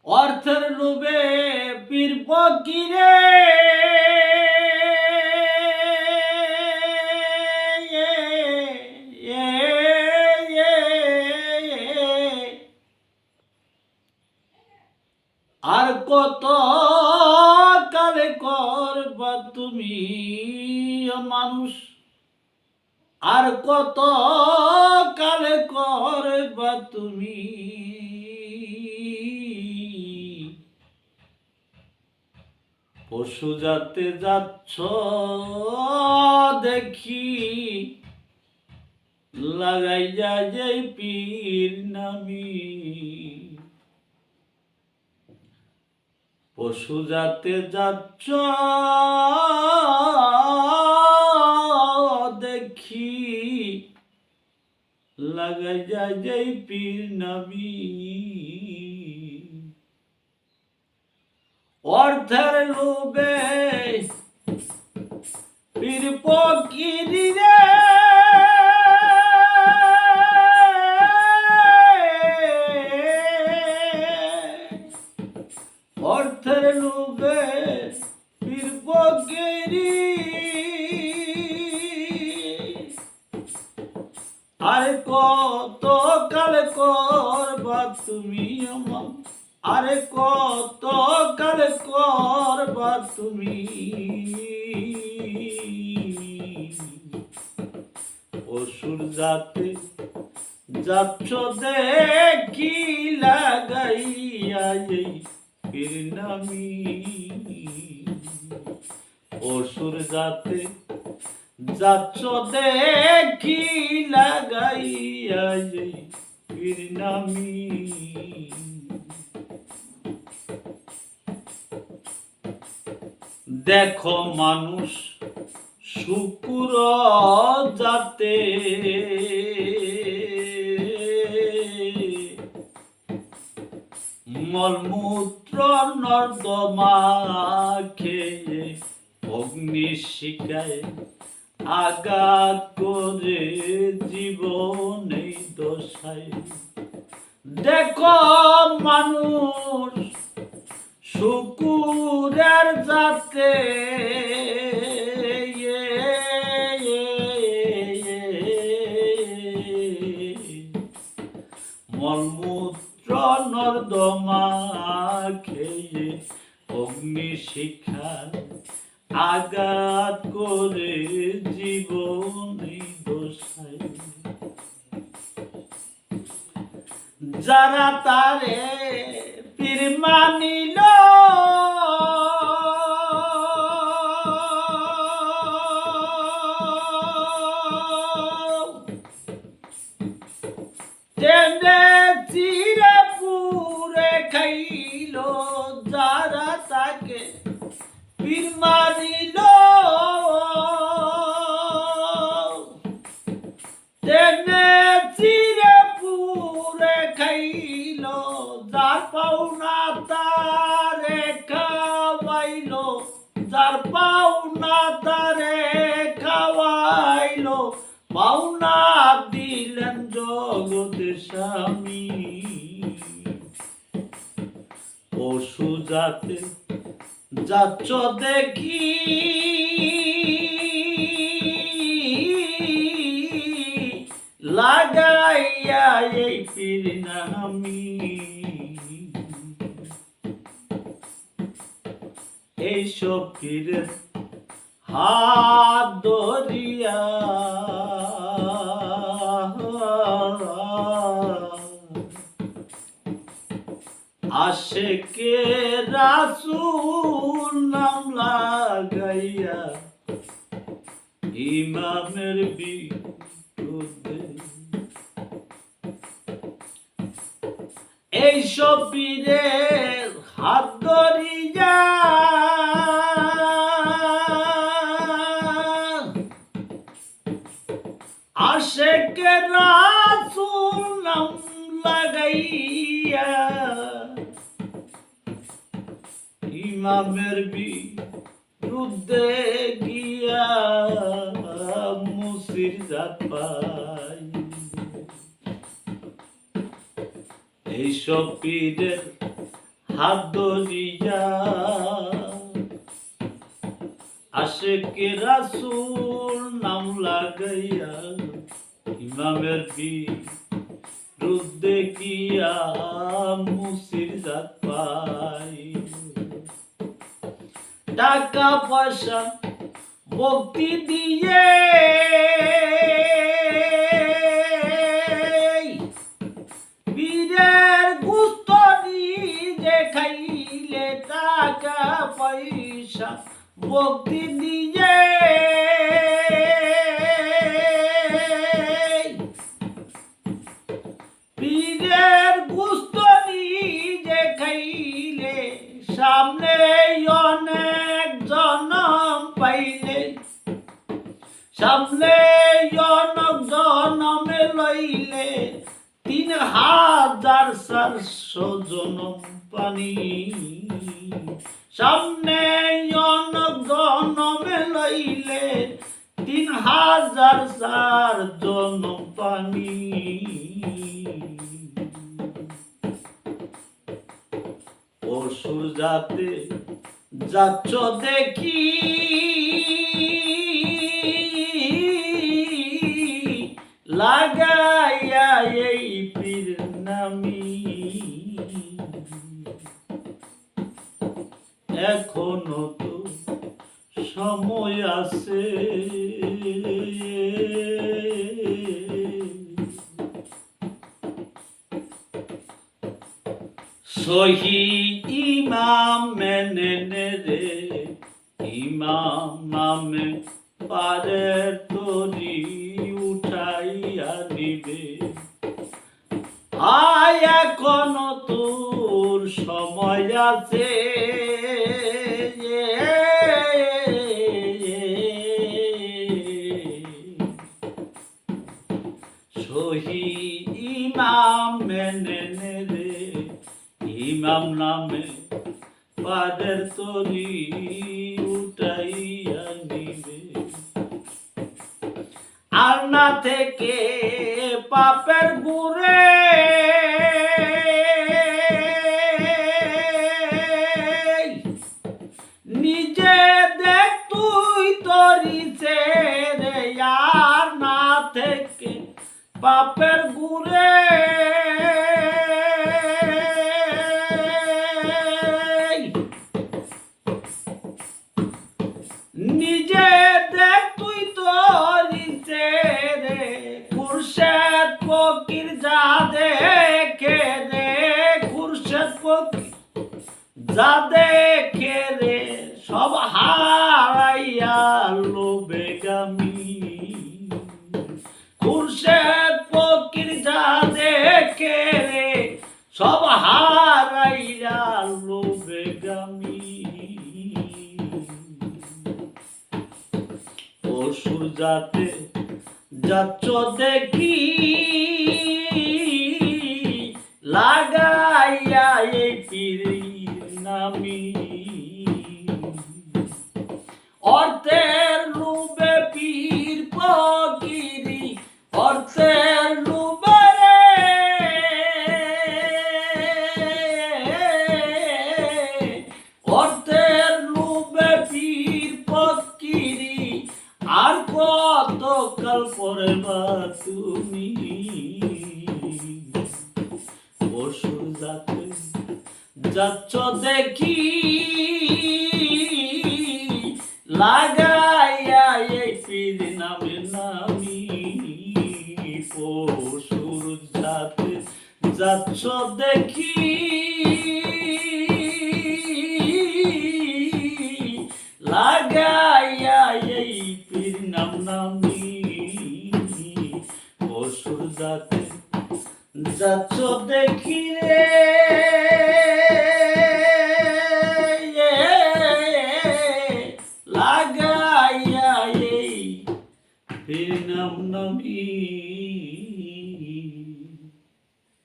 অর্থের লোভে পীর ফকিরে আর কত কালে করবা তুমি মানুষ, আর কত কালে করবা তুমি পশু যাতে যাচ্ছ দেখি লাগাইয়া যাই পীর নামি। পশু যাতে যাচ্ছ দেখি লাগাইয়া যাই পীর নামি। অর্থের লোভে পীর ফকিরি রে অর্থের লোভে পীর ফকিরি আর কত কাল করবা তুমি আমার, আরে কত কাল করবা তুমি অসুর যাতে যাচ্ছ দেখি লাগাইয়া এই পীর নামি। অসুর যাতে যাচ্ছ দেখি লাগাইয়া এই পীর নামি। দেখো মানুষ শুকুর যাতে মলমূত্র নর্দমা খেয়ে অগ্নি শিখায় আঘাত করে জীবনে দশায়। দেখো মানুষ শুকুরের যাতে মলমূত্র নর্দমা খেয়ে অগ্নি শিখায় আঘাত করে জীবনে দশায়। যারা তারে পীর মানিল তেনে চিরে পুরে খাইল, যারা তাকে পীর মানিল তেনে চিরে পুরে খাইল, যার পাওনা তারে খাওয়াইল, যার পাওনা তারে খাওয়াইল, পাওনা দিলেন জগতের স্বামী। পশু যাতে যাচ্ছ দেখি লাগাইয়া এই পীর নামি। এইসব পীরের হাত ধরিয়া আশেকে রাসূল নাম লাগাইয়া ইমামের বিরুদ্ধে এইসব পীরের হাত ধরিয়া আশেকে রাসূল নাম লাগাইয়া ইমামের বিরুদ্ধে গিয়া মুসিরজাত পাই। এইসব পীরের হাত ধরিয়া আশেকে রাসূল নাম লাগাইয়া ইমামের বিরুদ্ধে গিয়া মুসির জাত পাই। টাকা পয়সা ভক্তি দিয়ে বীরের গুস্ত নিজে খাইলে, টাকা পয়সা ভক্তি দিয়ে বীরের গুস্ত নিজে খাইলে, সামনে অনেক জনম পাইলে, সামনে অনেক জনমে লইলে ৩,৪০০ জনম পানি। সামনে অনেক জনমে লইলে ৩,৪০০ জনম পানি। অসুর জাতে যাচ্ছ দেখি লাগাইয়া এই পীর নামি, এখনো তো সময় আছে, সহি ইমাম মেনে নে রে, ইমাম নামে পারের তরি উঠাইয়া নিবে। আয় এখনো তোর সময় আছে, সহি ইমাম মেনে নে রে, ইমাম নামে পারের তরি উঠাইয়া নিবে। আর না থেকে পাপের গুরে নিজে দেখ তুই তরিছে রে, আর না থেকে পাপের গুরে নিজে দেখ তুই তরিছে রে, খুরশেদ ফকির যা দেখে রে, খুরশেদ ফকির যা দেখে রে, সব হারাইয়া লোভেগামী। খুরশেদ ফকির যা দেখে রে, সব হারাইয়া লোভেগামী। অসুর জাতে যাচ্ছ দেখি লাগাইয়া এই পীর নামি, অর্থের লোভে পীর ফকিরি, অর্থের লোভে অর্থের লোভে পীর ফকিরি, আর কত কাল পরে বা তুমি। অসুর জাতে যাচ্ছ দেখি লাগাইয়া এই পীর নামে নামি, অসুর জাতে যাচ্ছ দেখি লাগাইয়া এই পীর নাম নামি। অসুর জাতে যাচ্ছ দেখি রে।